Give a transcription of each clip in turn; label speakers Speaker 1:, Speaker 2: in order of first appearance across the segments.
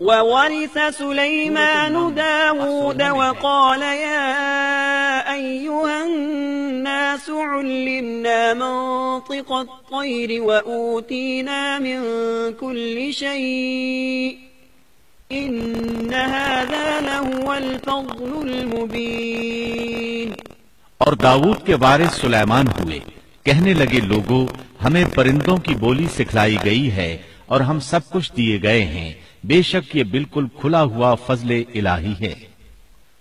Speaker 1: وورث سليمان داود وقال يا أيها الناس علمنا منطق الطير وأوتينا من كل شيء إن هذا لهو الفضل المبين۔
Speaker 2: اور داؤد کے وارث سلیمان ہوئے، کہنے لگے لوگوں ہمیں پرندوں کی بولی سکھلائی گئی ہے اور ہم سب کچھ دیے گئے ہیں، بے شک یہ بالکل کھلا ہوا فضل الہی ہے۔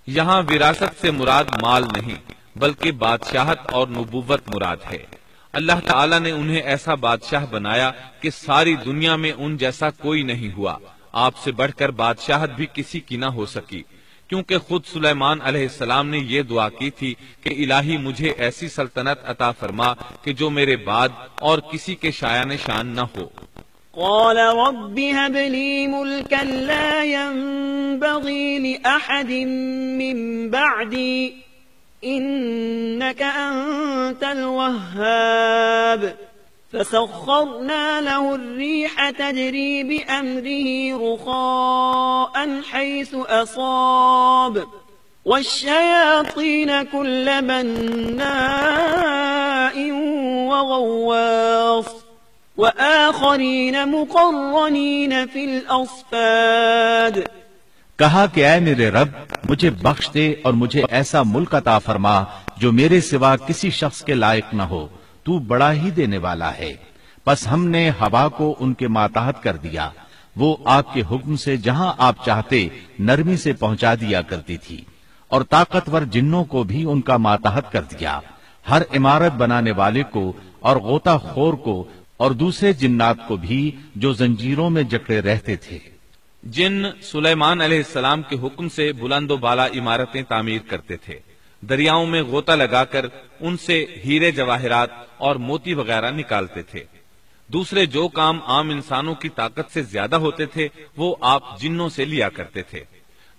Speaker 3: یہاں وراثت سے مراد مال نہیں بلکہ بادشاہت اور نبوت مراد ہے۔ اللہ تعالیٰ نے انہیں ایسا بادشاہ بنایا کہ ساری دنیا میں ان جیسا کوئی نہیں ہوا، آپ سے بڑھ کر بادشاہت بھی کسی کی نہ ہو سکی، کیونکہ خود سلیمان علیہ السلام نے یہ دعا کی تھی کہ الہی مجھے ایسی سلطنت عطا فرما کہ جو میرے بعد اور کسی کے شایان شان نہ ہو۔
Speaker 1: قال رب هب لي ملكا لا ينبغي لأحد من بعدي إنك أنت الوهاب فسخرنا له الريح تجري بأمره رخاء حيث أصاب والشياطين كل بناء وغواص وآخرين مقرنين في الأصفاد۔
Speaker 2: کہا کہ اے میرے رب مجھے بخش دے اور مجھے ایسا ملک عطا فرما جو میرے سوا کسی شخص کے لائق نہ ہو، تو بڑا ہی دینے والا ہے۔ پس ہم نے ہوا کو ان کے ماتحت کر دیا، وہ آپ کے حکم سے جہاں آپ چاہتے نرمی سے پہنچا دیا کرتی تھی، اور طاقتور جنوں کو بھی ان کا ماتحت کر دیا، ہر عمارت بنانے والے کو اور غوطہ خور کو اور دوسرے جنات کو بھی جو زنجیروں میں جکڑے رہتے تھے۔
Speaker 3: جن سلیمان علیہ السلام کے حکم سے بلند و بالا عمارتیں تعمیر کرتے تھے، دریاؤں میں غوطہ لگا کر ان سے ہیرے جواہرات اور موتی وغیرہ نکالتے تھے۔ دوسرے جو کام عام انسانوں کی طاقت سے زیادہ ہوتے تھے وہ آپ جنوں سے لیا کرتے تھے۔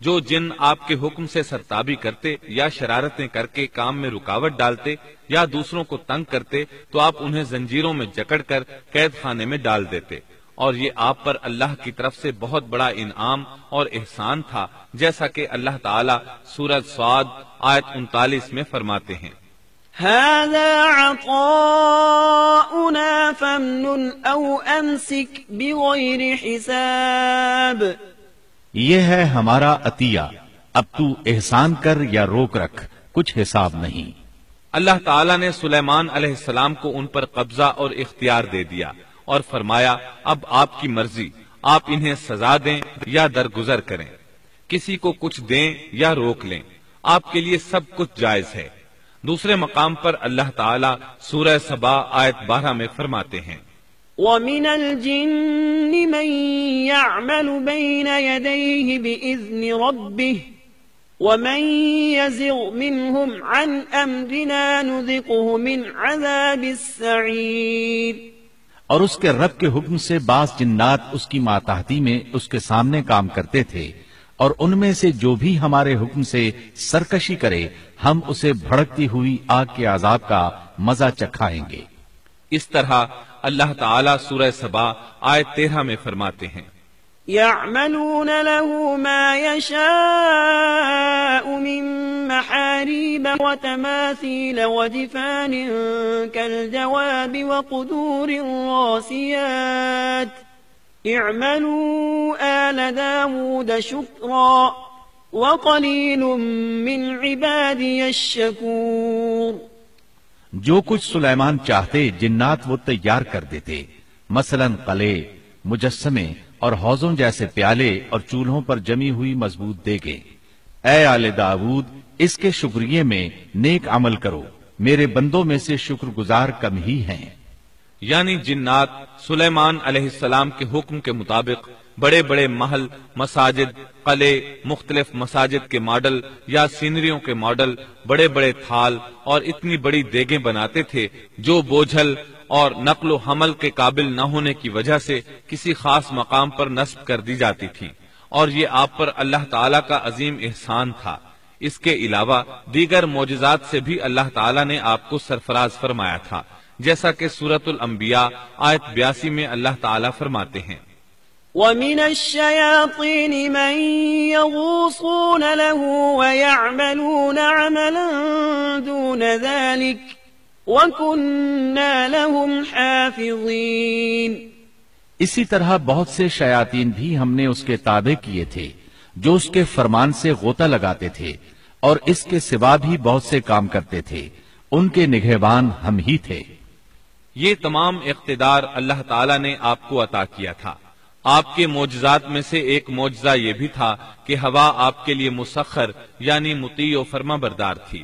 Speaker 3: جو جن آپ کے حکم سے سرتابی کرتے یا شرارتیں کر کے کام میں رکاوٹ ڈالتے یا دوسروں کو تنگ کرتے تو آپ انہیں زنجیروں میں جکڑ کر قید خانے میں ڈال دیتے، اور یہ آپ پر اللہ کی طرف سے بہت بڑا انعام اور احسان تھا، جیسا کہ اللہ تعالیٰ سورۃ صاد آیت 39 میں فرماتے ہیں،
Speaker 1: هذا عطاؤنا فامنن او امسك بغیر حساب۔
Speaker 2: یہ ہے ہمارا عطیہ، اب تو احسان کر یا روک رکھ، کچھ حساب نہیں۔
Speaker 3: اللہ تعالیٰ نے سلیمان علیہ السلام کو ان پر قبضہ اور اختیار دے دیا اور فرمایا اب آپ کی مرضی، آپ انہیں سزا دیں یا درگزر کریں، کسی کو کچھ دیں یا روک لیں، آپ کے لیے سب کچھ جائز ہے۔ دوسرے مقام پر اللہ تعالیٰ سورہ سبا آیت 12 میں فرماتے ہیں،
Speaker 1: وَمِنَ الْجِنِّ مَن يَعْمَلُ بَيْنَ يَدَيْهِ بِإِذْنِ رَبِّهِ وَمَن يَزِغْ مِنْهُمْ عَنْ أَمْرِنَا نُذِقْهُ مِنْ عَذَابِ السَّعِيرِ۔
Speaker 2: اور اس کے رب کے حکم سے بعض جنات اس کی ماتحتی میں اس کے سامنے کام کرتے تھے، اور ان میں سے جو بھی ہمارے حکم سے سرکشی کرے ہم اسے بھڑکتی ہوئی آگ کے عذاب کا مزہ چکھائیں گے۔
Speaker 3: اس طرح اللہ تعالیٰ سورہ سبا آیت 13 میں فرماتے ہیں،
Speaker 1: يعملون له ما يشاء من محاريب وتماثيل وجفان كالجواب وقدور الراسيات اعملوا آل داود شكرا وقليل من عبادي الشكور۔
Speaker 2: جو کچھ سلیمان چاہتے جنات وہ تیار کر دیتے، مثلا قلعے، مجسمے اور حوضوں جیسے پیالے اور چولہوں پر جمی ہوئی مضبوط دیگیں۔ اے آل داود اس کے شکریے میں نیک عمل کرو، میرے بندوں میں سے شکر گزار کم ہی ہیں۔
Speaker 3: یعنی جنات سلیمان علیہ السلام کے حکم کے مطابق بڑے بڑے محل، مساجد، قلعے، مختلف مساجد کے ماڈل یا سینریوں کے ماڈل، بڑے بڑے تھال اور اتنی بڑی دیگیں بناتے تھے جو بوجھل اور نقل و حمل کے قابل نہ ہونے کی وجہ سے کسی خاص مقام پر نصب کر دی جاتی تھی، اور یہ آپ پر اللہ تعالیٰ کا عظیم احسان تھا۔ اس کے علاوہ دیگر معجزات سے بھی اللہ تعالیٰ نے آپ کو سرفراز فرمایا تھا، جیسا کہ سورۃ الانبیاء آیت 82 میں اللہ تعالیٰ فرماتے ہیں
Speaker 1: وَمِنَ الشَّيَاطِينِ مَن يَغُوصُونَ لَهُ وَيَعْمَلُونَ عَمَلًا دُونَ ذَلِكَ وَكُنَّا لَهُمْ حَافِظِينَ۔
Speaker 2: اسی طرح بہت سے شیاطین بھی ہم نے اس کے تابع کیے تھے جو اس کے فرمان سے غوطہ لگاتے تھے، اور اس کے سوا بھی بہت سے کام کرتے تھے، ان کے نگہبان ہم ہی تھے۔
Speaker 3: یہ تمام اقتدار اللہ تعالیٰ نے آپ کو عطا کیا تھا۔ آپ کے معجزات میں سے ایک معجزہ یہ بھی تھا کہ ہوا آپ کے لیے مسخر یعنی مطیع و فرما بردار تھی۔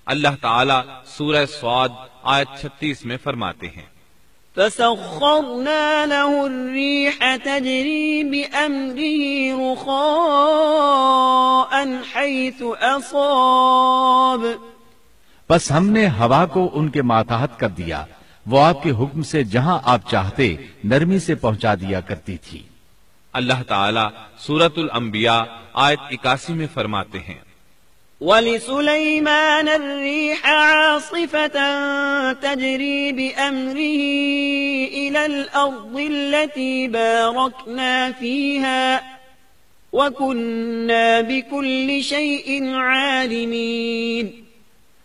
Speaker 3: اللہ تعالیٰ سورہ صاد آیت 36 میں فرماتے ہیں
Speaker 1: فَسَخَّرْنَا لَهُ الرِّيحَ تَجْرِي بِأَمْرِهِ رُخَاءً حَيْثُ أَصَابَ،
Speaker 2: بس ہم نے ہوا کو ان کے ماتحت کر دیا، وہ آپ کے حکم سے جہاں آپ چاہتے نرمی سے پہنچا دیا کرتی تھی۔
Speaker 3: اللہ تعالیٰ سورۃ الانبیاء آیت 81 میں فرماتے ہیں
Speaker 1: وَلِسُلَيْمَانَ الرِّيحَ عَاصِفَةً تَجْرِي بِأَمْرِهِ إِلَى الْأَرْضِ الَّتِي بَارَكْنَا فِيهَا وَكُنَّا بِكُلِّ شَيْءٍ عَالِمِينَ۔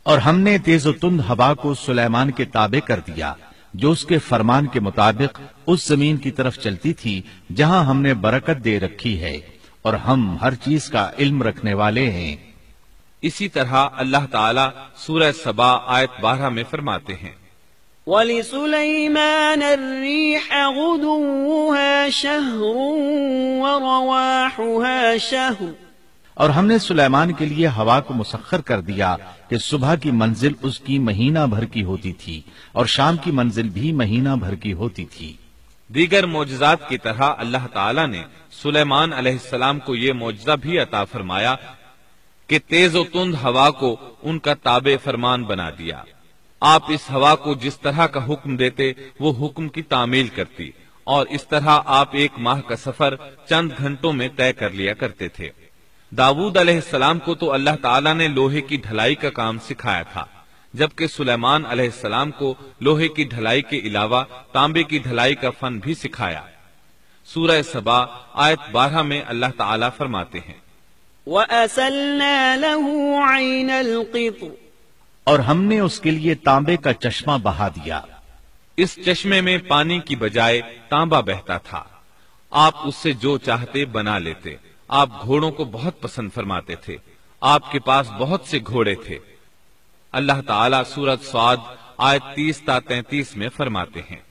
Speaker 2: اور ہم نے تیز و تند ہوا کو سلیمان کے تابع کر دیا جو اس کے فرمان کے مطابق اس زمین کی طرف چلتی تھی جہاں ہم نے برکت دے رکھی ہے، اور ہم ہر چیز کا علم رکھنے والے ہیں۔
Speaker 3: اسی طرح اللہ تعالیٰ سورہ سبا آیت 12 میں فرماتے ہیں
Speaker 1: وَلِسُلَيْمَانَ الرِّيحَ غُدُوُّهَا شَهْرٌ وَرَوَاحُهَا شَهْرٌ،
Speaker 2: اور ہم نے سلیمان کے لیے ہوا کو مسخر کر دیا کہ صبح کی منزل اس کی مہینہ بھر کی ہوتی تھی اور شام کی منزل بھی مہینہ بھر کی ہوتی تھی۔
Speaker 3: دیگر معجزات کی طرح اللہ تعالیٰ نے سلیمان علیہ السلام کو یہ معجزہ بھی عطا فرمایا کہ تیز و تند ہوا کو ان کا تابع فرمان بنا دیا۔ آپ اس ہوا کو جس طرح کا حکم دیتے وہ حکم کی تعمیل کرتی، اور اس طرح آپ ایک ماہ کا سفر چند گھنٹوں میں طے کر لیا کرتے تھے۔ داؤد علیہ السلام کو تو اللہ تعالیٰ نے لوہے کی ڈھلائی کا کام سکھایا تھا، جبکہ سلیمان علیہ السلام کو لوہے کی ڈھلائی کے علاوہ تانبے کی ڈھلائی کا فن بھی سکھایا۔ سورہ سبا آیت 12 میں اللہ تعالیٰ فرماتے ہیں
Speaker 1: وَأَسَلْنَا لَهُ عَيْنَ الْقِطْرِ،
Speaker 2: اور ہم نے اس کے لیے تانبے کا چشمہ بہا دیا۔
Speaker 3: اس چشمے میں پانی کی بجائے تانبا بہتا تھا، آپ اس سے جو چاہتے بنا لیتے۔ آپ گھوڑوں کو بہت پسند فرماتے تھے، آپ کے پاس بہت سے گھوڑے تھے۔ اللہ تعالیٰ سورۃ صاد آیت 30 تا 33 میں فرماتے ہیں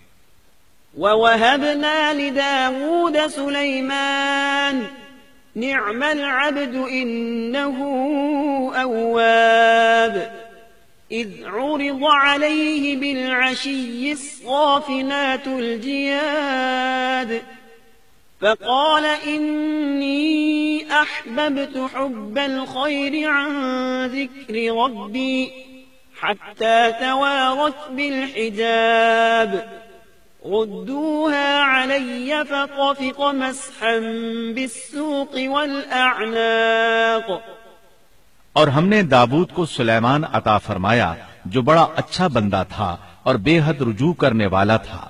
Speaker 1: وَوَهَبْنَا لِدَاوُودَ سُلَيْمَانَ نِعْمَ الْعَبْدُ إِنَّهُ أَوَّابٌ إِذْ عُرِضَ عَلَيْهِ بِالْعَشِيِّ الصَّافِنَاتُ الْجِيَادُ فقال إني أحببت حب الخير عن ذكر ربي حتى توارت بالحجاب ردوها علي فطفق مسحا بالسوق والأعناق۔
Speaker 2: اور ہم نے داؤد کو سلیمان عطا فرمایا جو بڑا اچھا بندہ تھا اور بے حد رجوع کرنے والا تھا۔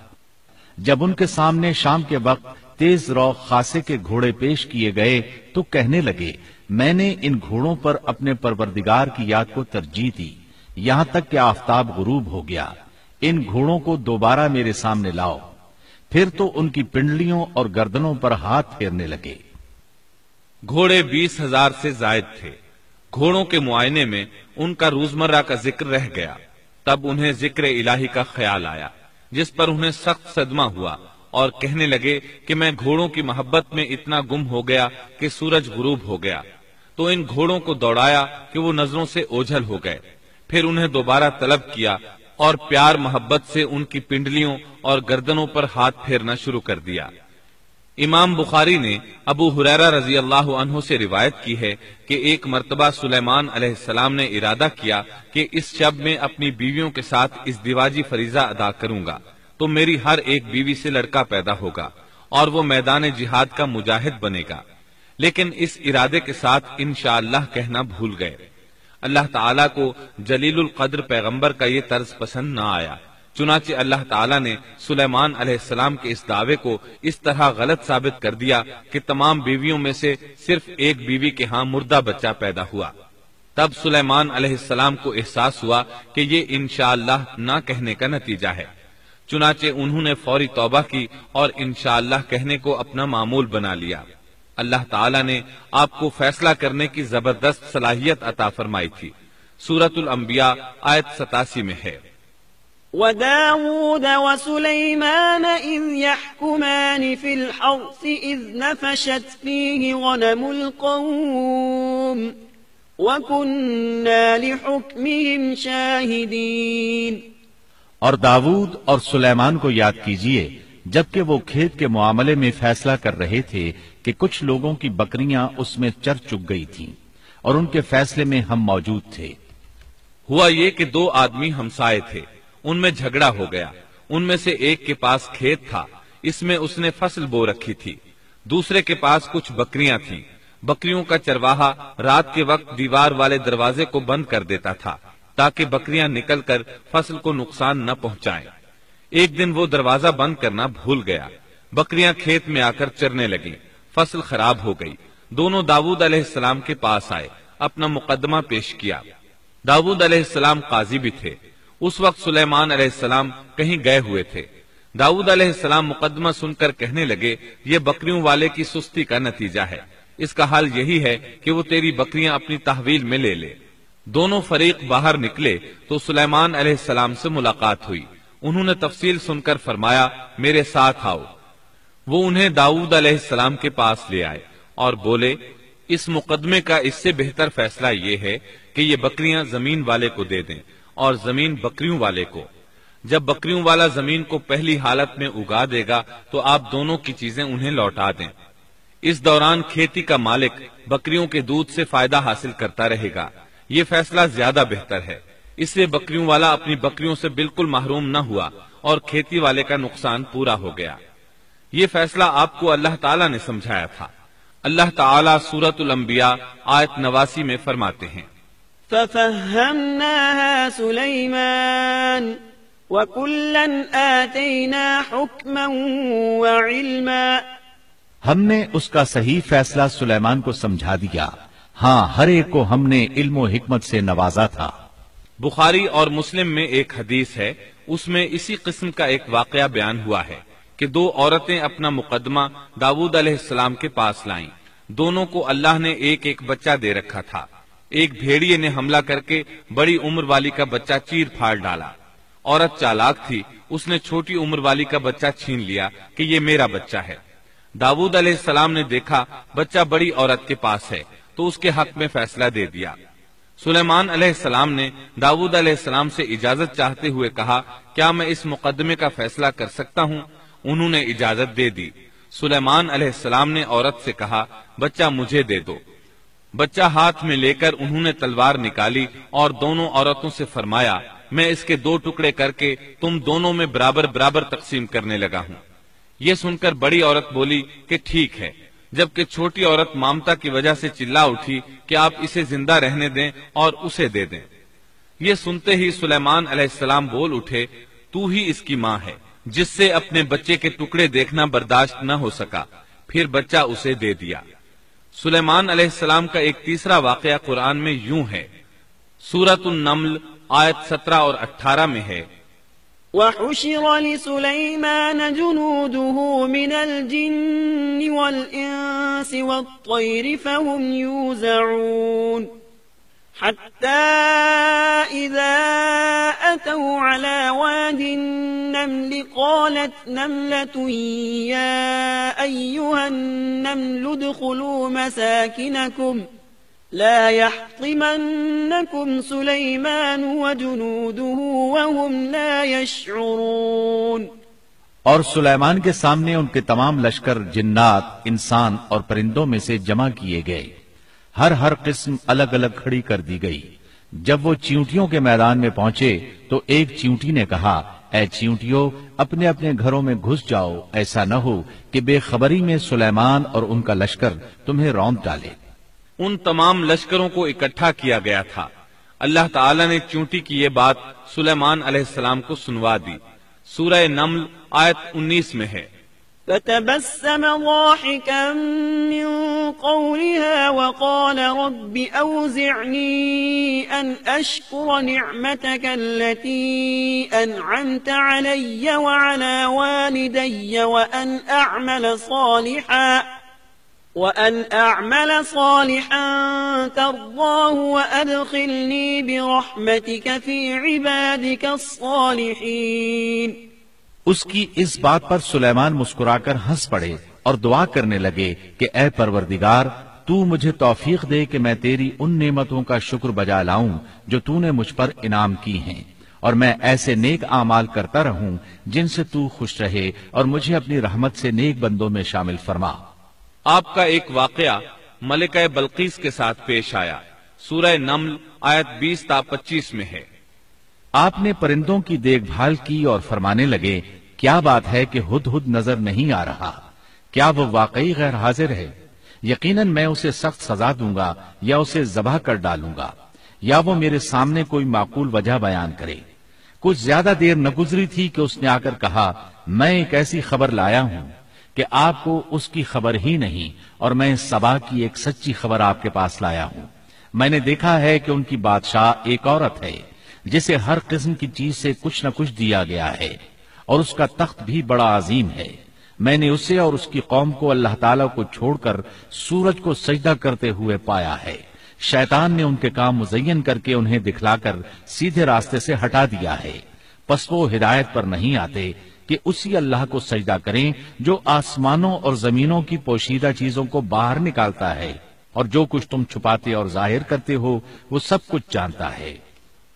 Speaker 2: جب ان کے سامنے شام کے وقت تیز رو خاصے کے گھوڑے پیش کیے گئے تو کہنے لگے میں نے ان گھوڑوں پر اپنے پروردگار کی یاد کو ترجیح دی یہاں تک کہ آفتاب غروب ہو گیا۔ ان گھوڑوں کو دوبارہ میرے سامنے لاؤ۔ پھر تو ان کی پنڈلیوں اور گردنوں پر ہاتھ پھیرنے لگے۔
Speaker 3: گھوڑے 20,000 سے زائد تھے۔ گھوڑوں کے معائنے میں ان کا روزمرہ کا ذکر رہ گیا، تب انہیں ذکر الہی کا خیال آیا جس پر انہیں سخت صدمہ ہوا، اور کہنے لگے کہ میں گھوڑوں کی محبت میں اتنا گم ہو گیا کہ سورج غروب ہو گیا۔ تو ان گھوڑوں کو دوڑایا کہ وہ نظروں سے اوجھل ہو گئے، پھر انہیں دوبارہ طلب کیا اور پیار محبت سے ان کی پنڈلیوں اور گردنوں پر ہاتھ پھیرنا شروع کر دیا۔ امام بخاری نے ابو ہریرہ رضی اللہ عنہ سے روایت کی ہے کہ ایک مرتبہ سلیمان علیہ السلام نے ارادہ کیا کہ اس شب میں اپنی بیویوں کے ساتھ ازدواجی فریضہ ادا کروں گا تو میری ہر ایک بیوی سے لڑکا پیدا ہوگا اور وہ میدان جہاد کا مجاہد بنے گا، لیکن اس ارادے کے ساتھ انشاءاللہ کہنا بھول گئے۔ اللہ تعالیٰ کو جلیل القدر پیغمبر کا یہ طرز پسند نہ آیا، چنانچہ اللہ تعالیٰ نے سلیمان علیہ السلام کے اس دعوے کو اس طرح غلط ثابت کر دیا کہ تمام بیویوں میں سے صرف ایک بیوی کے ہاں مردہ بچہ پیدا ہوا۔ تب سلیمان علیہ السلام کو احساس ہوا کہ یہ انشاءاللہ نہ کہنے کا نتیجہ ہے، چنانچہ انہوں نے فوری توبہ کی اور انشاءاللہ کہنے کو اپنا معمول بنا لیا۔ اللہ تعالیٰ نے آپ کو فیصلہ کرنے کی زبردست صلاحیت عطا فرمائی تھی۔ سورۃ الانبیاء آیت 87 میں ہے،
Speaker 1: وَدَاوُودَ وَسُلَيْمَانَ إِذْ يَحْكُمَانِ فِي الْحَرْثِ إِذْ نَفَشَتْ فِيهِ غَنَمُ الْقَوْمِ وَكُنَّا لِحُكْمِهِمْ شَاهِدِينَ۔
Speaker 2: اور داؤد اور سلیمان کو یاد کیجئے جبکہ وہ کھیت کے معاملے میں فیصلہ کر رہے تھے کہ کچھ لوگوں کی بکریاں اس میں چر چگ گئی تھیں اور ان کے فیصلے میں ہم موجود تھے۔
Speaker 3: ہوا یہ کہ دو آدمی ہمسائے تھے، ان میں جھگڑا ہو گیا۔ ان میں سے ایک کے پاس کھیت تھا، اس میں اس نے فصل بو رکھی تھی، دوسرے کے پاس کچھ بکریاں تھیں۔ بکریوں کا چرواہا رات کے وقت دیوار والے دروازے کو بند کر دیتا تھا تاکہ بکریاں نکل کر فصل کو نقصان نہ پہنچائیں۔ ایک دن وہ دروازہ بند کرنا بھول گیا، بکریاں کھیت میں آ کر چرنے لگیں، فصل خراب ہو گئی۔ دونوں داؤد علیہ السلام کے پاس آئے، اپنا مقدمہ پیش کیا۔ داؤد علیہ السلام قاضی بھی تھے۔ اس وقت سلیمان علیہ السلام کہیں گئے ہوئے تھے۔ داؤد علیہ السلام مقدمہ سن کر کہنے لگے، یہ بکریوں والے کی سستی کا نتیجہ ہے، اس کا حل یہی ہے کہ وہ تیری بکریاں اپنی تحویل میں لے لے۔ دونوں فریق باہر نکلے تو سلیمان علیہ السلام سے ملاقات ہوئی۔ انہوں نے تفصیل سن کر فرمایا، میرے ساتھ آؤ۔ وہ انہیں داؤد علیہ السلام کے پاس لے آئے اور بولے، اس مقدمے کا اس سے بہتر فیصلہ یہ ہے کہ یہ بکریاں زمین والے کو دے دیں اور زمین بکریوں والے کو۔ جب بکریوں والا زمین کو پہلی حالت میں اگا دے گا تو آپ دونوں کی چیزیں انہیں لوٹا دیں۔ اس دوران کھیتی کا مالک بکریوں کے دودھ سے فائدہ حاصل کرتا رہے گا۔ یہ فیصلہ زیادہ بہتر ہے۔ اس سے بکریوں والا اپنی بکریوں سے بالکل محروم نہ ہوا اور کھیتی والے کا نقصان پورا ہو گیا۔ یہ فیصلہ آپ کو اللہ تعالیٰ نے سمجھایا تھا۔ اللہ تعالیٰ سورۃ الانبیاء آیت 89 میں فرماتے ہیں،
Speaker 1: فَفَهَّمْنَاهَا سُلَيْمَانَ وَكُلًّا آتَيْنَا حُكْمًا وَعِلْمًا۔
Speaker 2: ہم نے اس کا صحیح فیصلہ سلیمان کو سمجھا دیا، ہاں ہر ایک کو ہم نے علم و حکمت سے نوازا تھا۔
Speaker 3: بخاری اور مسلم میں ایک حدیث ہے، اس میں اسی قسم کا ایک واقعہ بیان ہوا ہے کہ دو عورتیں اپنا مقدمہ داؤد علیہ السلام کے پاس لائیں۔ دونوں کو اللہ نے ایک ایک بچہ دے رکھا تھا۔ ایک بھیڑیے نے حملہ کر کے بڑی عمر والی کا بچہ چیر پھاڑ ڈالا۔ عورت چالاک تھی، اس نے چھوٹی عمر والی کا بچہ چھین لیا کہ یہ میرا بچہ ہے۔ داؤد علیہ السلام نے دیکھا بچہ بڑی عورت کے پاس ہے تو اس کے حق میں فیصلہ دے دیا۔ سلیمان علیہ السلام نے داؤد علیہ السلام سے اجازت چاہتے ہوئے کہا، کیا میں اس مقدمے کا فیصلہ کر سکتا ہوں؟ انہوں نے اجازت دے دی۔ سلیمان علیہ السلام نے عورت سے کہا، بچہ مجھے دے دو۔ بچہ ہاتھ میں لے کر انہوں نے تلوار نکالی اور دونوں عورتوں سے فرمایا، میں اس کے 2 ٹکڑے کر کے تم دونوں میں برابر برابر تقسیم کرنے لگا ہوں۔ یہ سن کر بڑی عورت بولی کہ ٹھیک ہے، جبکہ چھوٹی عورت مامتا کی وجہ سے چلا اٹھی کہ آپ اسے زندہ رہنے دیں اور اسے دے دیں۔ یہ سنتے ہی سلیمان علیہ السلام بول اٹھے، تو ہی اس کی ماں ہے، جس سے اپنے بچے کے ٹکڑے دیکھنا برداشت نہ ہو سکا، پھر بچہ اسے دے دیا۔ سلیمان علیہ السلام کا ایک تیسرا واقعہ قرآن میں یوں ہے، سورۃ النمل آیت 17 اور 18 میں ہے،
Speaker 1: وَحُشِرَ لِسُلَيْمَانَ جُنُودُهُ مِنَ الْجِنِّ وَالْإِنسِ وَالطَّيْرِ فَهُمْ يُوزَعُونَ حَتَّى إِذَا أَتَوْا عَلَى وَادِ النَّمْلِ قَالَتْ نَمْلَةٌ يَا أَيُّهَا النَّمْلُ ادْخُلُوا مَسَاكِنَكُمْ لا يحطمنكم سليمان وجنوده وهم لا يشعرون۔
Speaker 2: اور سلیمان کے سامنے ان کے تمام لشکر جنات، انسان اور پرندوں میں سے جمع کیے گئے، ہر قسم الگ الگ کھڑی کر دی گئی۔ جب وہ چیونٹیوں کے میدان میں پہنچے تو ایک چیونٹی نے کہا، اے چیونٹیوں، اپنے اپنے گھروں میں گھس جاؤ، ایسا نہ ہو کہ بے خبری میں سلیمان اور ان کا لشکر تمہیں روند ڈالے۔
Speaker 3: ان تمام لشکروں کو اکٹھا کیا گیا تھا۔ اللہ تعالی نے چونٹی کی یہ بات سلیمان علیہ السلام کو سنوا دی۔ سورہ نمل آیت 19 میں ہے،
Speaker 1: فتبسم ضاحكا من قولها وقال رب أوزعني أن أشكر نعمتك التي أنعمت علي وعلى والدي وأن أعمل صالحا ترضاه وأدخلني برحمتك في عبادك الصالحين۔
Speaker 2: اس کی اس بات پر سلیمان مسکرا کر ہنس پڑے اور دعا کرنے لگے کہ اے پروردگار، تو مجھے توفیق دے کہ میں تیری ان نعمتوں کا شکر بجا لاؤں جو تو نے مجھ پر انعام کی ہیں، اور میں ایسے نیک اعمال کرتا رہوں جن سے تو خوش رہے، اور مجھے اپنی رحمت سے نیک بندوں میں شامل فرما۔
Speaker 3: آپ کا ایک واقعہ ملکہ بلقیس کے ساتھ پیش آیا۔ سورہ نمل آیت 20 تا 25 میں ہے،
Speaker 2: آپ نے پرندوں کی دیکھ بھال کی اور فرمانے لگے، کیا بات ہے کہ ہدہد نظر نہیں آ رہا؟ کیا وہ واقعی غیر حاضر ہے؟ یقیناً میں اسے سخت سزا دوں گا یا اسے ذبح کر ڈالوں گا، یا وہ میرے سامنے کوئی معقول وجہ بیان کرے۔ کچھ زیادہ دیر نہ گزری تھی کہ اس نے آ کر کہا، میں ایک ایسی خبر لایا ہوں کہ آپ کو اس کی خبر ہی نہیں، اور میں سبا کی ایک سچی خبر آپ کے پاس لایا ہوں۔ میں نے دیکھا ہے کہ ان کی بادشاہ ایک عورت ہے جسے ہر قسم کی چیز سے کچھ نہ کچھ دیا گیا ہے، اور اس کا تخت بھی بڑا عظیم ہے۔ میں نے اسے اور اس کی قوم کو اللہ تعالیٰ کو چھوڑ کر سورج کو سجدہ کرتے ہوئے پایا ہے۔ شیطان نے ان کے کام مزین کر کے انہیں دکھلا کر سیدھے راستے سے ہٹا دیا ہے، پس وہ ہدایت پر نہیں آتے کہ اسی اللہ کو سجدہ کریں جو آسمانوں اور زمینوں کی پوشیدہ چیزوں کو باہر نکالتا ہے، اور جو کچھ تم چھپاتے اور ظاہر کرتے ہو وہ سب کچھ جانتا ہے۔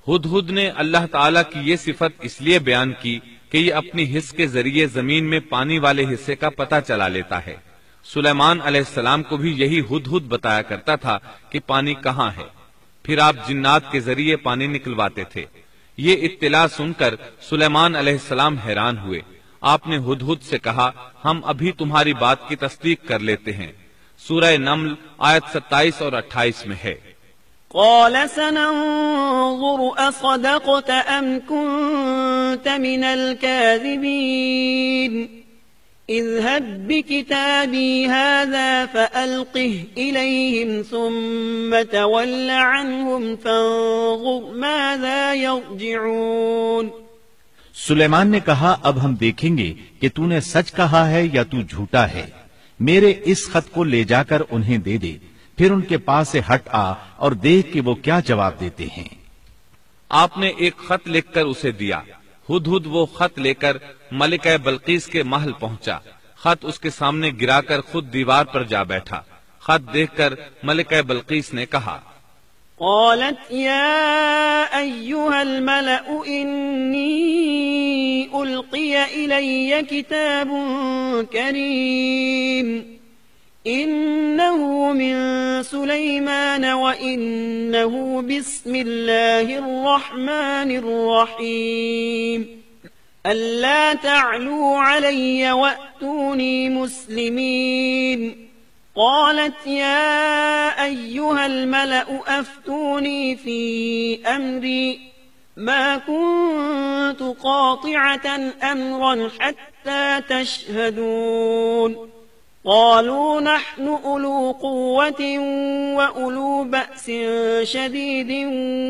Speaker 3: ہدہد نے اللہ تعالیٰ کی یہ صفت اس لیے بیان کی کہ یہ اپنی حس کے ذریعے زمین میں پانی والے حصے کا پتہ چلا لیتا ہے۔ سلیمان علیہ السلام کو بھی یہی ہدہد بتایا کرتا تھا کہ پانی کہاں ہے، پھر آپ جنات کے ذریعے پانی نکلواتے تھے۔ یہ اطلاع سن کر سلیمان علیہ السلام حیران ہوئے۔ آپ نے ہدہد سے کہا، ہم ابھی تمہاری بات کی تصدیق کر لیتے ہیں۔ سورہ نمل آیت 27 اور 28 میں ہے،
Speaker 1: قال سننظر أصدقت أم كنت من الكاذبين اذهب بكتابي هذا فألقه إليهم ثم تول عنهم فانظر ماذا يرجعون۔
Speaker 2: سلیمان نے کہا، اب ہم دیکھیں گے کہ تو نے سچ کہا ہے یا تو جھوٹا ہے۔ میرے اس خط کو لے جا کر انہیں دے دے، پھر ان کے پاس سے ہٹ آ اور دیکھ کہ وہ کیا جواب دیتے ہیں۔
Speaker 3: آپ نے ایک خط لکھ کر اسے دیا۔ ہدہد وہ خط لے کر ملکہ بلقیس کے محل پہنچا۔ خط اس کے سامنے گرا کر خود دیوار پر جا بیٹھا۔ خط دیکھ کر ملکہ بلقیس نے کہا،
Speaker 1: قالت يا أيها الملأ إني ألقي إلي كتاب كريم إنه من سليمان وإنه بسم الله الرحمن الرحيم ألا تعلوا علي وأتوني مسلمين۔ قالت يا أيها الملأ أفتوني في أمري ما كنت قاطعة أمرا حتى تشهدون۔ قالوا نحن أولو قوة وأولو بأس شديد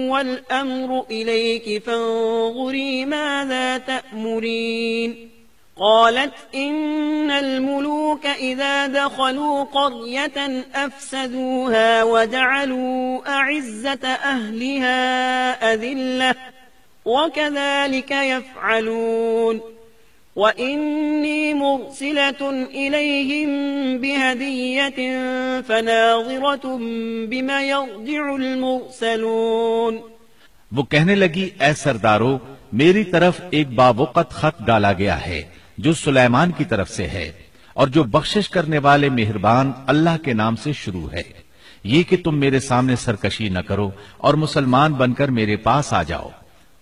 Speaker 1: والأمر إليك فانظري ماذا تأمرين۔ قالت إن الملوك إذا دخلوا قرية أفسدوها وجعلوا أعزة أهلها أذلة وكذلك يفعلون وإني مرسلة إليهم بهدية فناظرة بما يرجع المرسلون۔
Speaker 2: وہ کہنے لگی، اے سردارو، میری طرف ایک باوقت خط ڈالا گیا ہے جو سلیمان کی طرف سے ہے، اور جو بخشش کرنے والے مہربان اللہ کے نام سے شروع ہے، یہ کہ تم میرے سامنے سرکشی نہ کرو اور مسلمان بن کر میرے پاس آ جاؤ۔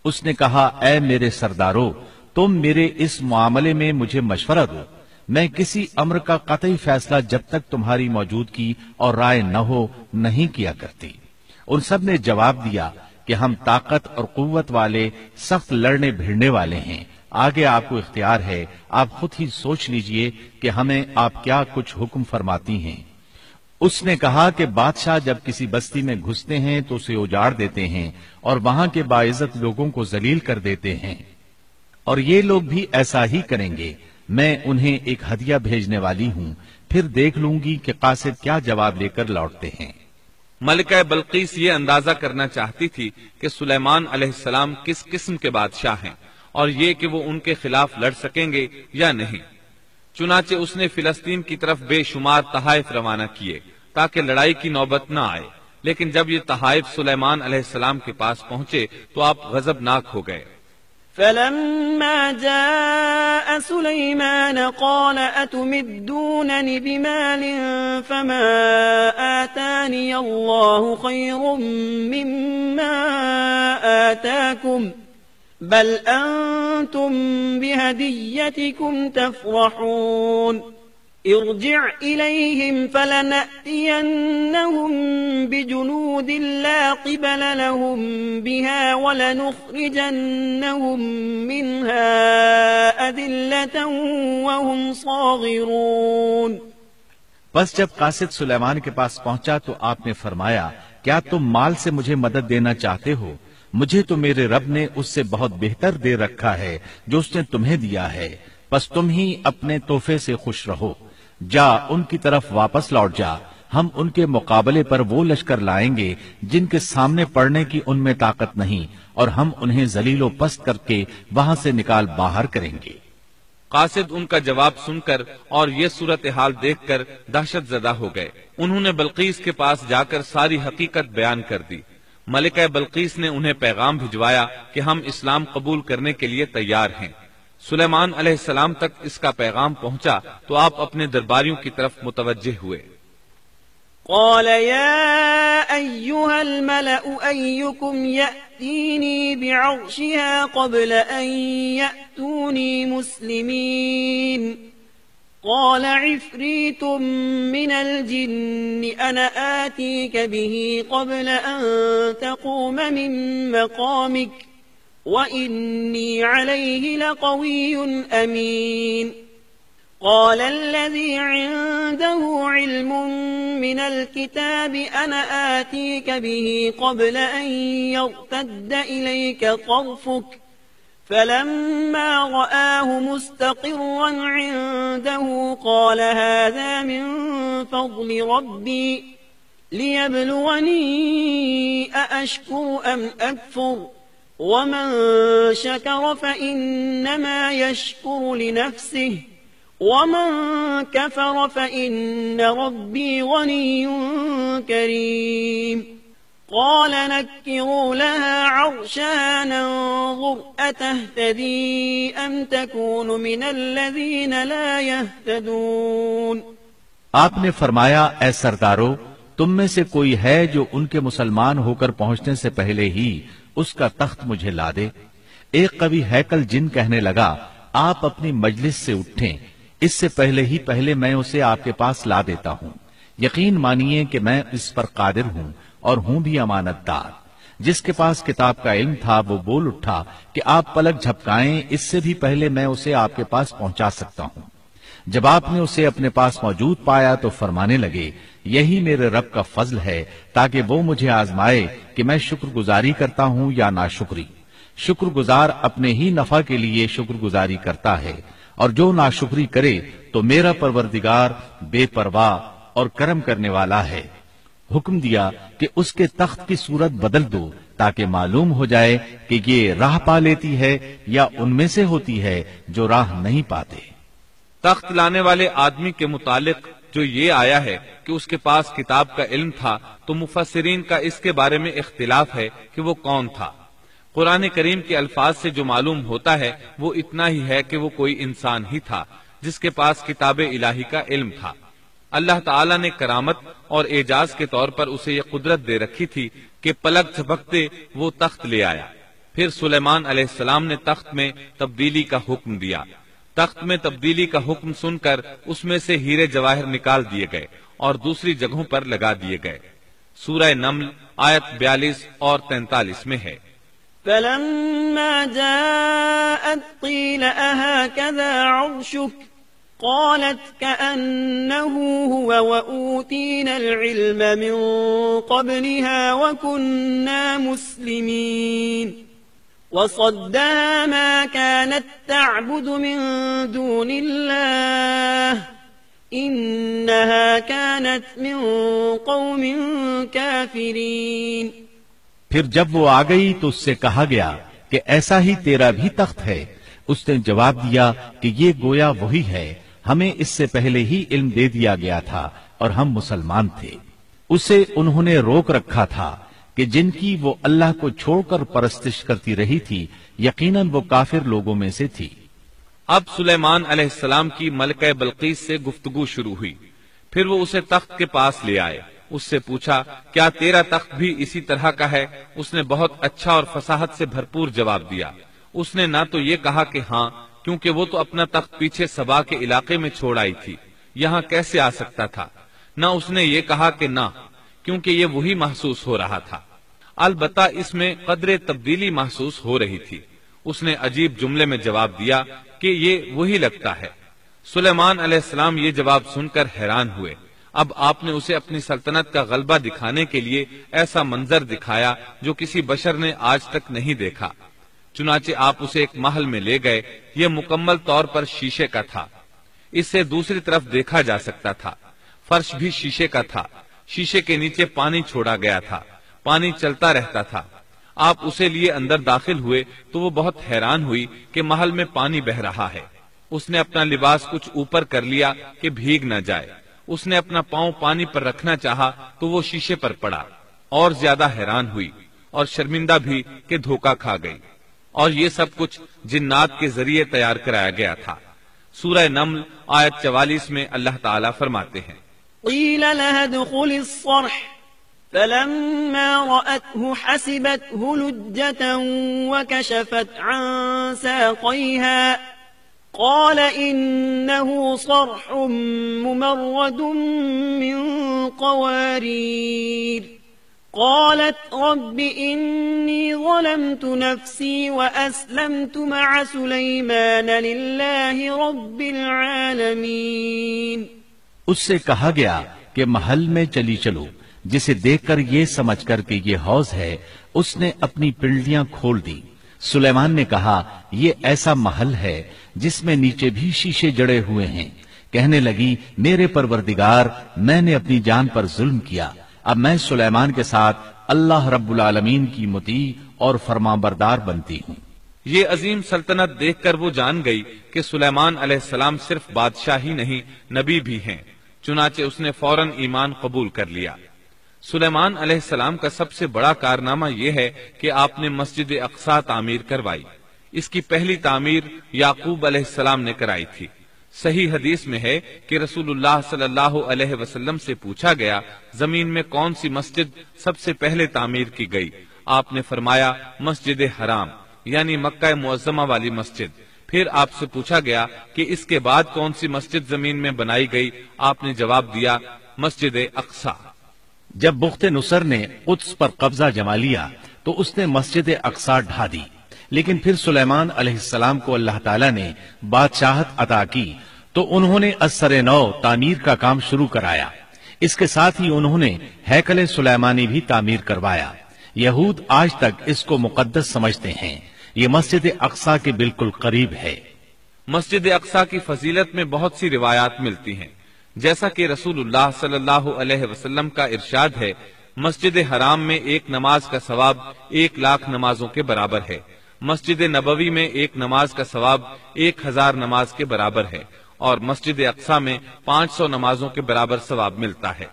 Speaker 2: اس نے کہا، اے میرے سردارو، تم میرے اس معاملے میں مجھے مشورہ دو۔ میں کسی امر کا قطعی فیصلہ جب تک تمہاری موجودگی اور رائے نہ ہو نہیں کیا کرتی۔ ان سب نے جواب دیا کہ ہم طاقت اور قوت والے سخت لڑنے بھیڑنے والے ہیں. آگے آپ کو اختیار ہے، آپ خود ہی سوچ لیجئے کہ ہمیں آپ کیا کچھ حکم فرماتی ہیں. اس نے کہا کہ بادشاہ جب کسی بستی میں گھستے ہیں تو اسے اجاڑ دیتے ہیں اور وہاں کے باعزت لوگوں کو ذلیل کر دیتے ہیں، اور یہ لوگ بھی ایسا ہی کریں گے. میں انہیں ایک ہدیہ بھیجنے والی ہوں، پھر دیکھ لوں گی کہ قاصد کیا جواب لے کر لوٹتے ہیں.
Speaker 3: ملکہ بلقیس یہ اندازہ کرنا چاہتی تھی کہ سلیمان علیہ السلام کس قسم کے بادشاہ ہیں اور یہ کہ وہ ان کے خلاف لڑ سکیں گے یا نہیں. چنانچہ اس نے فلسطین کی طرف بے شمار تحائف روانہ کیے تاکہ لڑائی کی نوبت نہ آئے، لیکن جب یہ تحائف سلیمان علیہ السلام کے پاس پہنچے تو آپ غضبناک ہو گئے.
Speaker 1: فلما جاء سليمان قال أتمدونني بمال فما آتاني الله خير مما آتاكم بل أنتم بهديتكم تفرحون ارجع إليهم فلنأتينهم بجنود لا قبل لهم بها ولنخرجنهم منها أذلة وهم صاغرون.
Speaker 2: بس جب قاصد سلیمان کے پاس پہنچا تو آپ نے فرمایا، کیا تم مال سے مجھے مدد دینا چاہتے ہو؟ مجھے تو میرے رب نے اس سے بہت بہتر دے رکھا ہے جو اس نے تمہیں دیا ہے. بس تم ہی اپنے تحفے سے خوش رہو. جا ان کی طرف واپس لوٹ جا. ہم ان کے مقابلے پر وہ لشکر لائیں گے جن کے سامنے پڑنے کی ان میں طاقت نہیں، اور ہم انہیں ذلیل و پست کر کے وہاں سے نکال باہر کریں گے.
Speaker 3: قاصد ان کا جواب سن کر اور یہ صورتحال دیکھ کر دہشت زدہ ہو گئے. انہوں نے بلقیس کے پاس جا کر ساری حقیقت بیان کر دی. ملکہ بلقیس نے انہیں پیغام بھجوایا کہ ہم اسلام قبول کرنے کے لیے تیار ہیں. سلیمان علیہ السلام تک اس کا پیغام پہنچا تو آپ اپنے درباریوں کی طرف متوجہ ہوئے.
Speaker 1: قال يا أيها الملأ أيكم يأتيني بعرشها قبل أن يأتوني مسلمين قال عفريت من الجن أنا آتيك به قبل أن تقوم من مقامك وإني عليه لقوي أمين. قال الذي عنده علم من الكتاب أنا آتيك به قبل أن يرتد إليك طرفك فلما رآه مستقرا عنده قال هذا من فضل ربي ليبلوني أأشكر أم أكفر ومن شكر فإنما يشكر لنفسه ومن كفر فإن ربي غني كريم. قال نكروا لها عرشها ننظر أتهتدي أم تكون من الذين لا يهتدون.
Speaker 2: آپ نے فرمایا، اے سردارو، تم میں سے کوئی ہے جو ان کے مسلمان ہو کر پہنچنے سے پہلے ہی اس کا تخت مجھے لا دے. ایک قوی ہیکل جن کہنے لگا، آپ اپنی مجلس سے اٹھیں، اس سے پہلے میں اسے آپ کے پاس لا دیتا ہوں. یقین مانیے کہ میں اس پر قادر ہوں اور ہوں بھی امانت دار. جس کے پاس کتاب کا علم تھا وہ بول اٹھا کہ آپ پلک جھپکائیں، اس سے بھی پہلے میں اسے آپ کے پاس پہنچا سکتا ہوں. جب آپ نے اسے اپنے پاس موجود پایا تو فرمانے لگے، یہی میرے رب کا فضل ہے تاکہ وہ مجھے آزمائے کہ میں شکر گزاری کرتا ہوں یا ناشکری. شکر گزار اپنے ہی نفع کے لیے شکر گزاری کرتا ہے، اور جو ناشکری کرے تو میرا پروردگار بے پرواہ اور کرم کرنے والا ہے. حکم دیا کہ اس کے تخت کی صورت بدل دو تاکہ معلوم ہو جائے کہ یہ راہ پا لیتی ہے یا ان میں سے ہوتی ہے جو راہ نہیں پاتے.
Speaker 3: تخت لانے والے آدمی کے متعلق جو یہ آیا ہے کہ اس کے پاس کتاب کا علم تھا، تو مفسرین کا اس کے بارے میں اختلاف ہے کہ وہ کون تھا. قرآن کریم کے الفاظ سے جو معلوم ہوتا ہے وہ اتنا ہی ہے کہ وہ کوئی انسان ہی تھا جس کے پاس کتاب الہی کا علم تھا. اللہ تعالیٰ نے کرامت اور اعجاز کے طور پر اسے یہ قدرت دے رکھی تھی کہ پلک جھپکتے وہ تخت لے آیا. پھر سلیمان علیہ السلام نے تخت میں تبدیلی کا حکم دیا. تخت میں تبدیلی کا حکم سن کر اس میں سے ہیرے جواہر نکال دیے گئے اور دوسری جگہوں پر لگا دیے گئے. سورہ نمل آیت 42 اور 43 میں ہے۔
Speaker 1: فلما جاءت قيل أهكذا عرشك قالت كأنه هو وأوتينا العلم من قبلها وكنا مسلمين وصدها ما كانت تعبد من دون الله إنها كانت من قوم كافرين۔
Speaker 2: پھر جب وہ آ گئی تو اس سے کہا گیا کہ ایسا ہی تیرا بھی تخت ہے۔ اس نے جواب دیا کہ یہ گویا وہی ہے، ہمیں اس سے پہلے ہی علم دے دیا گیا تھا اور ہم مسلمان تھے۔ اسے انہوں نے روک رکھا تھا کہ جن کی وہ اللہ کو چھوڑ کر پرستش کرتی رہی تھی یقیناً وہ کافر لوگوں میں سے تھی۔
Speaker 3: اب سلیمان علیہ السلام کی ملکہ بلقیس سے گفتگو شروع ہوئی۔ پھر وہ اسے تخت کے پاس لے آئے، اس سے پوچھا کیا تیرا تخت بھی اسی طرح کا ہے؟ اس نے بہت اچھا اور فصاحت سے بھرپور جواب دیا۔ اس نے نہ تو یہ کہا کہ ہاں، کیونکہ وہ تو اپنا تخت پیچھے سبا کے علاقے میں چھوڑ آئی تھی، یہاں کیسے آ سکتا تھا، نہ اس نے یہ کہا کہ نہ، کیونکہ یہ وہی محسوس ہو رہا تھا۔ البتہ اس میں قدر تبدیلی محسوس ہو رہی تھی۔ اس نے عجیب جملے میں جواب دیا کہ یہ وہی لگتا ہے۔ سلیمان علیہ السلام یہ جواب سن کر حیران ہوئے۔ اب آپ نے اسے اپنی سلطنت کا غلبہ دکھانے کے لیے ایسا منظر دکھایا جو کسی بشر نے آج تک نہیں دیکھا۔ چنانچہ آپ اسے ایک محل میں لے گئے۔ یہ مکمل طور پر شیشے کا تھا، اس سے دوسری طرف دیکھا جا سکتا تھا۔ فرش بھی شیشے کا تھا، شیشے کے نیچے پانی چھوڑا گیا تھا، پانی چلتا رہتا تھا۔ آپ اسے لیے اندر داخل ہوئے تو وہ بہت حیران ہوئی کہ محل میں پانی بہ رہا ہے۔ اس نے اپنا لباس کچھ اوپر کر لیا کہ بھیگ نہ جائے۔ اس نے اپنا پاؤں پانی پر رکھنا چاہا تو وہ شیشے پر پڑا، اور زیادہ حیران ہوئی اور شرمندہ بھی کہ دھوکہ کھا گئی۔ اور یہ سب کچھ جنات کے ذریعے تیار کرایا گیا تھا۔ سورہ نمل آیت 44 میں اللہ تعالیٰ فرماتے ہیں
Speaker 1: قیل لها ادخل الصرح فلما رأته حسبته لجة وكشفت عن ساقيها قال إنه صرح ممرد من قوارير قالت رب إني ظلمت نفسي وأسلمت مع سليمان لله رب العالمين۔
Speaker 2: اس سے کہا گیا کہ محل میں چلی چلو، جسے دیکھ کر یہ سمجھ کر کہ یہ حوض ہے اس نے اپنی پنڈلیاں کھول دی۔ سلیمان نے کہا یہ ایسا محل ہے جس میں نیچے بھی شیشے جڑے ہوئے ہیں۔ کہنے لگی میرے پروردگار، میں نے اپنی جان پر ظلم کیا، اب میں سلیمان کے ساتھ اللہ رب العالمین کی مطیع اور فرمانبردار بنتی ہوں۔
Speaker 3: یہ عظیم سلطنت دیکھ کر وہ جان گئی کہ سلیمان علیہ السلام صرف بادشاہ ہی نہیں، نبی بھی ہیں۔ چنانچہ اس نے فوراً ایمان قبول کر لیا۔ سلیمان علیہ السلام کا سب سے بڑا کارنامہ یہ ہے کہ آپ نے مسجد اقصی تعمیر کروائی۔ اس کی پہلی تعمیر یعقوب علیہ السلام نے کرائی تھی۔ صحیح حدیث میں ہے کہ رسول اللہ صلی اللہ علیہ وسلم سے پوچھا گیا زمین میں کون سی مسجد سب سے پہلے تعمیر کی گئی؟ آپ نے فرمایا مسجد حرام، یعنی مکہ معظمہ والی مسجد۔ پھر آپ سے پوچھا گیا کہ اس کے بعد کون سی مسجد زمین میں بنائی گئی؟ آپ نے جواب دیا مسجد اقصی۔
Speaker 2: جب بخت نصر نے قدس پر قبضہ جما لیا تو اس نے مسجد اقصی ڈھا دی، لیکن پھر سلیمان علیہ السلام کو اللہ تعالیٰ نے بادشاہت عطا کی تو انہوں نے ازسر نو تعمیر کا کام شروع کرایا۔ اس کے ساتھ ہی انہوں نے ہیکل سلیمانی بھی تعمیر کروایا۔ یہود آج تک اس کو مقدس سمجھتے ہیں۔ یہ مسجد اقصی کے بالکل قریب ہے۔
Speaker 3: مسجد اقصی کی فضیلت میں بہت سی روایات ملتی ہیں، جیسا کہ رسول اللہ صلی اللہ علیہ وسلم کا ارشاد ہے مسجد حرام میں ایک نماز کا ثواب 1,00,000 نمازوں کے برابر ہے، مسجد نبوی میں ایک نماز کا ثواب 1,000 نماز کے برابر ہے، اور مسجد اقصی میں 500 نمازوں کے برابر ثواب ملتا ہے۔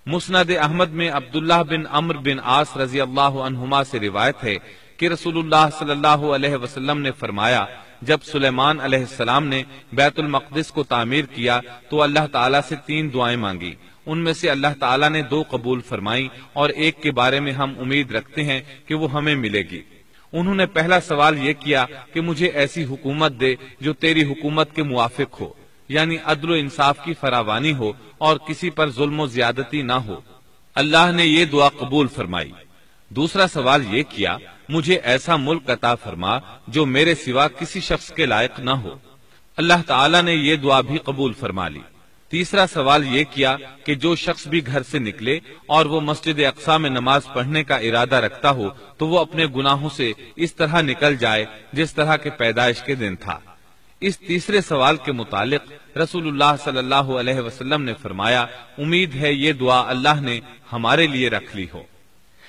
Speaker 3: مسند احمد میں عبداللہ بن عمرو بن عاص رضی اللہ عنہما سے روایت ہے کہ رسول اللہ صلی اللہ علیہ وسلم نے فرمایا جب سلیمان علیہ السلام نے بیت المقدس کو تعمیر کیا تو اللہ تعالیٰ سے 3 دعائیں مانگی، ان میں سے اللہ تعالیٰ نے 2 قبول فرمائیں اور ایک کے بارے میں ہم امید رکھتے ہیں کہ وہ ہمیں ملے گی۔ انہوں نے پہلا سوال یہ کیا کہ مجھے ایسی حکومت دے جو تیری حکومت کے موافق ہو، یعنی عدل و انصاف کی فراوانی ہو اور کسی پر ظلم و زیادتی نہ ہو۔ اللہ نے یہ دعا قبول فرمائی۔ دوسرا سوال یہ کیا، مجھے ایسا ملک عطا فرما جو میرے سوا کسی شخص کے لائق نہ ہو۔ اللہ تعالیٰ نے یہ دعا بھی قبول فرما لی۔ تیسرا سوال یہ کیا کہ جو شخص بھی گھر سے نکلے اور وہ مسجد اقصی میں نماز پڑھنے کا ارادہ رکھتا ہو تو وہ اپنے گناہوں سے اس طرح نکل جائے جس طرح کے پیدائش کے دن تھا۔ اس تیسرے سوال کے متعلق رسول اللہ صلی اللہ علیہ وسلم نے فرمایا، امید ہے یہ دعا اللہ نے ہمارے لیے رکھ لی ہو۔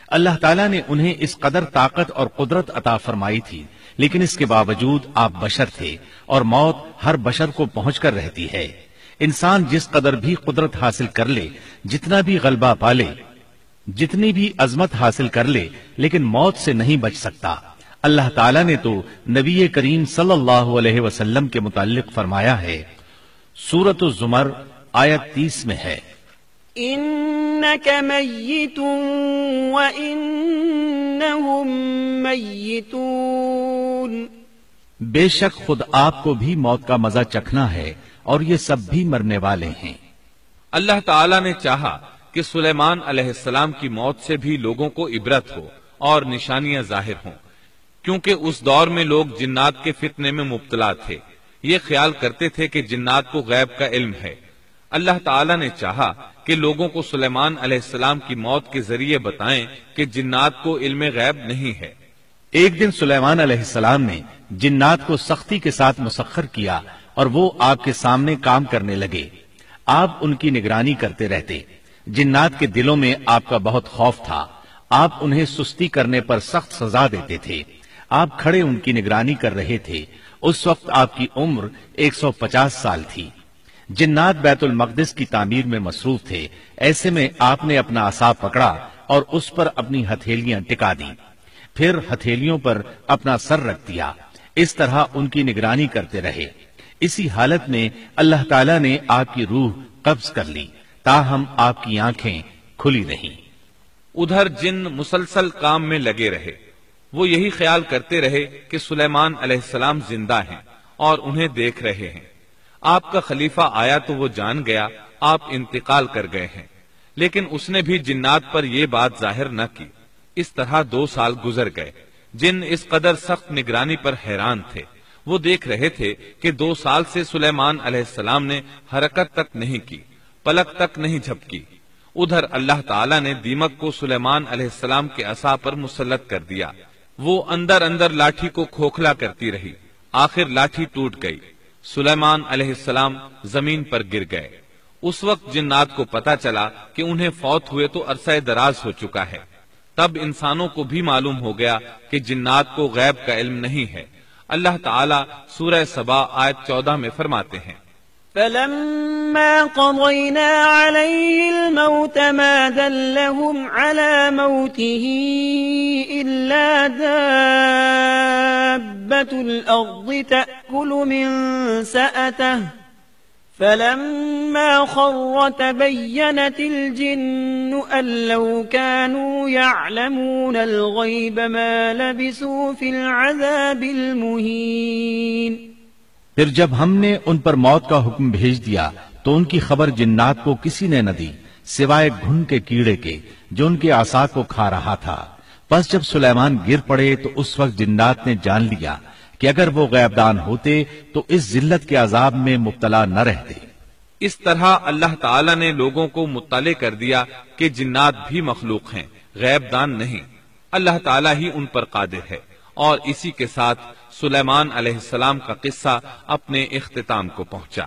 Speaker 2: اللہ تعالیٰ نے انہیں اس قدر طاقت اور قدرت عطا فرمائی تھی، لیکن اس کے باوجود آپ بشر تھے اور موت ہر بشر کو پہنچ کر رہتی ہے۔ انسان جس قدر بھی قدرت حاصل کر لے، جتنا بھی غلبہ پالے، جتنی بھی عظمت حاصل کر لے، لیکن موت سے نہیں بچ سکتا۔ اللہ تعالیٰ نے تو نبی کریم صلی اللہ علیہ وسلم کے متعلق فرمایا ہے، سورۃ الزمر آیت 30 میں ہے،
Speaker 1: إنك ميت وإنهم ميتون،
Speaker 2: بے شک خود آپ کو بھی موت کا مزہ چکھنا ہے اور یہ سب بھی مرنے والے ہیں۔
Speaker 3: اللہ تعالیٰ نے چاہا کہ سلیمان علیہ السلام کی موت سے بھی لوگوں کو عبرت ہو اور نشانیاں ظاہر ہوں، کیونکہ اس دور میں لوگ جنات کے فتنے میں مبتلا تھے۔ یہ خیال کرتے تھے کہ جنات کو غیب کا علم ہے۔ اللہ تعالیٰ نے چاہا کہ لوگوں کو سلیمان علیہ السلام کی موت کے ذریعے بتائیں کہ جنات کو علم غیب نہیں ہے۔
Speaker 2: ایک دن سلیمان علیہ السلام نے جنات کو سختی کے ساتھ مسخر کیا اور وہ آپ کے سامنے کام کرنے لگے۔ آپ ان کی نگرانی کرتے رہتے۔ جنات کے دلوں میں آپ کا بہت خوف تھا۔ آپ انہیں سستی کرنے پر سخت سزا دیتے تھے۔ آپ کھڑے ان کی نگرانی کر رہے تھے۔ اس وقت آپ کی عمر 150 سال تھی۔ جنات بیت المقدس کی تعمیر میں مصروف تھے۔ ایسے میں آپ نے اپنا عصا پکڑا اور اس پر اپنی ہتھیلیاں ٹکا دی، پھر ہتھیلیوں پر اپنا سر رکھ دیا۔ اس طرح ان کی نگرانی کرتے رہے۔ اسی حالت میں اللہ تعالیٰ نے آپ کی روح قبض کر لی، تاہم آپ کی آنکھیں کھلی رہیں۔
Speaker 3: ادھر جن مسلسل کام میں لگے رہے۔ وہ یہی خیال کرتے رہے کہ سلیمان علیہ السلام زندہ ہیں اور انہیں دیکھ رہے ہیں۔ آپ کا خلیفہ آیا تو وہ جان گیا آپ انتقال کر گئے ہیں، لیکن اس نے بھی جنات پر یہ بات ظاہر نہ کی۔ اس طرح 2 سال گزر گئے۔ جن اس قدر سخت نگرانی پر حیران تھے۔ وہ دیکھ رہے تھے کہ 2 سال سے سلیمان علیہ السلام نے حرکت تک نہیں کی، پلک تک نہیں جھپکی۔ ادھر اللہ تعالیٰ نے دیمک کو سلیمان علیہ السلام کے عصا پر مسلط کر دیا۔ وہ اندر اندر لاٹھی کو کھوکھلا کرتی رہی۔ آخر لاٹھی ٹوٹ گئی۔ سلیمان علیہ السلام زمین پر گر گئے۔ اس وقت جنات کو پتا چلا کہ انہیں فوت ہوئے تو عرصہ دراز ہو چکا ہے۔ تب انسانوں کو بھی معلوم ہو گیا کہ جنات کو غیب کا علم نہیں ہے۔ اللہ تعالیٰ سورہ سبا آیت 14 میں فرماتے ہیں،
Speaker 1: فلما قضينا عليه الموت ما دلهم على موته إلا دابة الأرض تأكل من سأته فلما خر تبينت الجن أن لو كانوا يعلمون الغيب ما لبثوا في العذاب المهين۔
Speaker 2: پھر جب ہم نے ان پر موت کا حکم بھیج دیا تو ان کی خبر جنات کو کسی نے نہ دی سوائے گھن کے کیڑے کے جو ان کے عصا کو کھا رہا تھا۔ پس جب سلیمان گر پڑے تو اس وقت جنات نے جان لیا کہ اگر وہ غیب دان ہوتے تو اس ذلت کے عذاب میں مبتلا نہ رہتے۔
Speaker 3: اس طرح اللہ تعالیٰ نے لوگوں کو مطلع کر دیا کہ جنات بھی مخلوق ہیں، غیب دان نہیں۔ اللہ تعالیٰ ہی ان پر قادر ہے۔ اور اسی کے ساتھ سلیمان علیہ السلام کا قصہ اپنے اختتام کو پہنچا۔